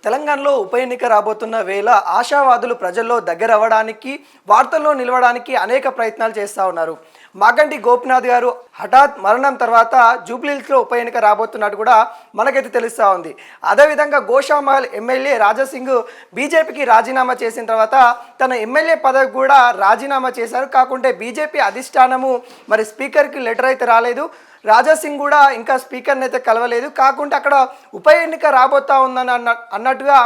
తెలంగాణలో ఉప ఎన్నిక రాబోతున్న వేళ ఆశావాదులు ప్రజల్లో దగ్గర అవ్వడానికి వార్తల్లో నిలవడానికి అనేక ప్రయత్నాలు చేస్తూ ఉన్నారు. మాగంటి గోపినాథ్ గారు హఠాత్ మరణం తర్వాత జూబ్లీహిల్స్లో ఉప ఎన్నిక రాబోతున్నట్టు కూడా మనకైతే తెలుస్తూ ఉంది. అదేవిధంగా గోషామహల్ ఎమ్మెల్యే రాజాసింగ్ బీజేపీకి రాజీనామా చేసిన తర్వాత తన ఎమ్మెల్యే పదవి కూడా రాజీనామా చేశారు. కాకుంటే బీజేపీ అధిష్టానము మరి స్పీకర్కి లెటర్ అయితే రాలేదు. రాజాసింగ్ కూడా ఇంకా స్పీకర్ని అయితే కలవలేదు. కాకుంటే అక్కడ ఉప ఎన్నిక రాబోతా ఉందని అన్నట్టుగా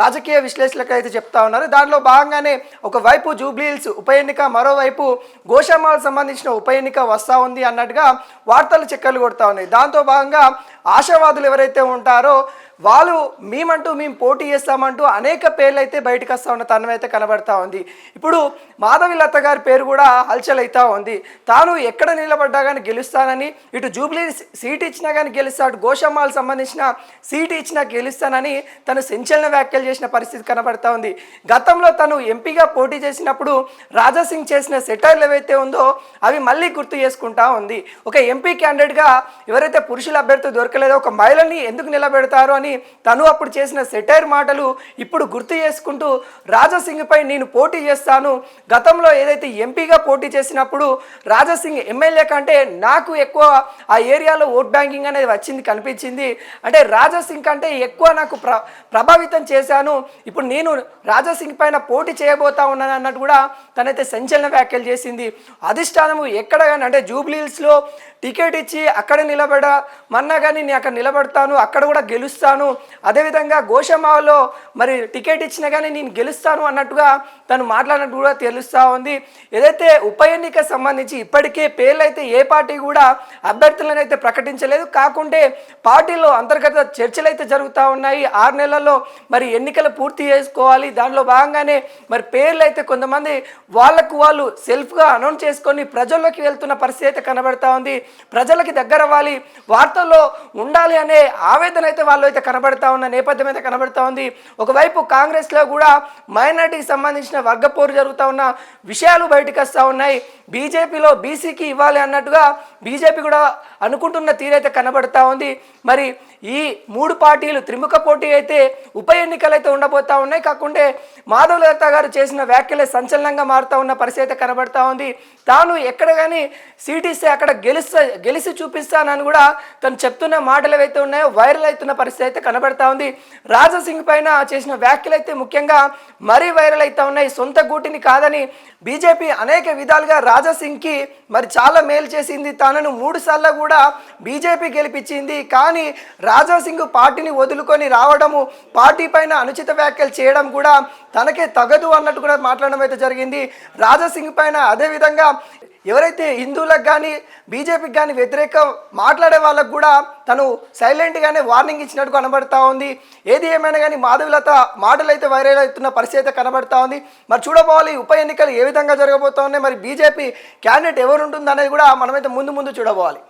రాజకీయ విశ్లేషకులు అయితే చెప్తా ఉన్నారు. దాంట్లో భాగంగానే ఒకవైపు జూబ్లీహిల్స్ ఉప ఎన్నిక, మరోవైపు గోషామహల్ సంబంధించిన ఉప ఎన్నిక వస్తూ ఉంది అన్నట్టుగా వార్తలు చక్కర్లు కొడతా ఉన్నాయి. దాంతో భాగంగా ఆశావాదులు ఎవరైతే ఉంటారో వాళ్ళు మేము పోటీ చేస్తామంటూ అనేక పేర్లు అయితే బయటకు వస్తూ ఉన్న తనం అయితే కనబడతా ఉంది. ఇప్పుడు మాధవిలత గారి పేరు కూడా హల్చల్ అవుతూ ఉంది. తాను ఎక్కడ నిలబడ్డా కానీ గెలుస్తానని, ఇటు జూబ్లీ సీట్ ఇచ్చినా కానీ గెలుస్తాడు, గోషామహల్ సంబంధించిన సీట్ ఇచ్చినా గెలుస్తానని తను సంచలన వ్యాఖ్యలు చేసిన పరిస్థితి కనబడతా ఉంది. గతంలో తను ఎంపీగా పోటీ చేసినప్పుడు రాజాసింగ్ చేసిన సెటైర్లు ఏవైతే ఉందో అవి మళ్ళీ గుర్తు చేసుకుంటా ఉంది. ఒక ఎంపీ క్యాండిడేట్గా ఎవరైతే పురుషుల అభ్యర్థి దొరకలేదో ఒక మహిళని ఎందుకు నిలబెడతారు అని తను అప్పుడు చేసిన సెటైర్ మాటలు ఇప్పుడు గుర్తు చేసుకుంటూ రాజాసింగ్ పై నేను పోటీ చేస్తాను, గతంలో ఏదైతే ఎంపీగా పోటీ చేసినప్పుడు రాజాసింగ్ ఎమ్మెల్యే కంటే నాకు ఎక్కువ ఆ ఏరియాలో ఓట్ బ్యాంకింగ్ అనేది వచ్చింది కనిపించింది, అంటే రాజాసింగ్ కంటే ఎక్కువ నాకు ప్రభావితం చేశాను, ఇప్పుడు నేను రాజాసింగ్ పైన పోటీ చేయబోతా ఉన్నాను అన్నట్టు కూడా తనైతే సంచలన వ్యాఖ్యలు చేసింది. అధిష్టానము ఎక్కడ కానీ అంటే జూబ్లీహిల్స్లో టికెట్ ఇచ్చి అక్కడ నిలబడమన్నా కానీ నేను అక్కడ నిలబడతాను, అక్కడ కూడా గెలుస్తాను, అదేవిధంగా గోషామహల్లో మరి టికెట్ ఇచ్చినా కానీ నేను గెలుస్తాను అన్నట్టుగా తను మాట్లాడినట్టు కూడా తెలుస్తూ ఉంది. ఏదైతే ఉప ఎన్నిక సంబంధించి ఇప్పటికే పేర్లు అయితే ఏ పార్టీ కూడా అభ్యర్థులను అయితే ప్రకటించలేదు. కాకుంటే పార్టీలో అంతర్గత చర్చలు అయితే జరుగుతూ ఉన్నాయి. 6 నెలల్లో మరి ఎన్నికలు పూర్తి చేసుకోవాలి. దానిలో భాగంగానే మరి పేర్లు అయితే కొంతమంది వాళ్ళకు వాళ్ళు సెల్ఫ్గా అనౌన్స్ చేసుకొని ప్రజల్లోకి వెళ్తున్న పరిస్థితి అయితే కనబడతా ఉంది. ప్రజలకి దగ్గర అవ్వాలి, వార్తల్లో ఉండాలి అనే ఆవేదన అయితే వాళ్ళు అయితే కనబడతా ఉన్న నేపథ్యం అయితే కనబడతా ఉంది. ఒకవైపు కాంగ్రెస్లో కూడా మైనార్టీకి సంబంధించిన వర్గపోరు జరుగుతూ ఉన్న విషయాలు బయటకు వస్తూ ఉన్నాయి. బీజేపీలో బీసీకి ఇవ్వాలి అన్నట్టుగా బీజేపీ కూడా అనుకుంటున్న తీరైతే కనబడతా ఉంది. మరి ఈ 3 పార్టీలు త్రిముఖ పోటీ అయితే ఉప ఎన్నికలు అయితే ఉండబోతా ఉన్నాయి. కాకుంటే మాధవలత గారు చేసిన వ్యాఖ్యలే సంచలనంగా మారుతూ ఉన్న పరిస్థితి అయితే కనబడతా ఉంది. తాను ఎక్కడ కానీ సీట్ ఇస్తే అక్కడ గెలిచి చూపిస్తానని కూడా తను చెప్తున్న మాటలు ఏవైతే ఉన్నాయో వైరల్ అవుతున్న పరిస్థితి అయితే కనబడతా ఉంది. రాజాసింగ్ పైన చేసిన వ్యాఖ్యలు అయితే ముఖ్యంగా మరీ వైరల్ అవుతా ఉన్నాయి. సొంత గూటిని కాదని బీజేపీ అనేక విధాలుగా రాజాసింగ్కి మరి చాలా మేలు చేసింది. తనను 3 సార్లు కూడా బీజేపీ గెలిపించింది. కానీ రాజాసింగ్ పార్టీని వదులుకొని రావడము, పార్టీ పైన అనుచిత వ్యాఖ్యలు చేయడం కూడా తనకే తగదు అన్నట్టు కూడా మాట్లాడడం అయితే జరిగింది. రాజాసింగ్ పైన అదేవిధంగా ఎవరైతే హిందువులకు కానీ బీజేపీకి కానీ వ్యతిరేక మాట్లాడే వాళ్ళకు కూడా తను సైలెంట్గానే వార్నింగ్ ఇచ్చినట్టు కనబడతా ఉంది. ఏది ఏమైనా కానీ మాధవిలత మాటలు అయితే వైరల్ అవుతున్న పరిస్థితి అయితే కనబడతా ఉంది. మరి చూడబోవాలి ఉప ఎన్నికలు ఏ విధంగా జరగబోతా ఉన్నాయి, మరి బీజేపీ క్యాండిడేట్ ఎవరు ఉంటుంది అనేది కూడా మనమైతే ముందు చూడబోవాలి.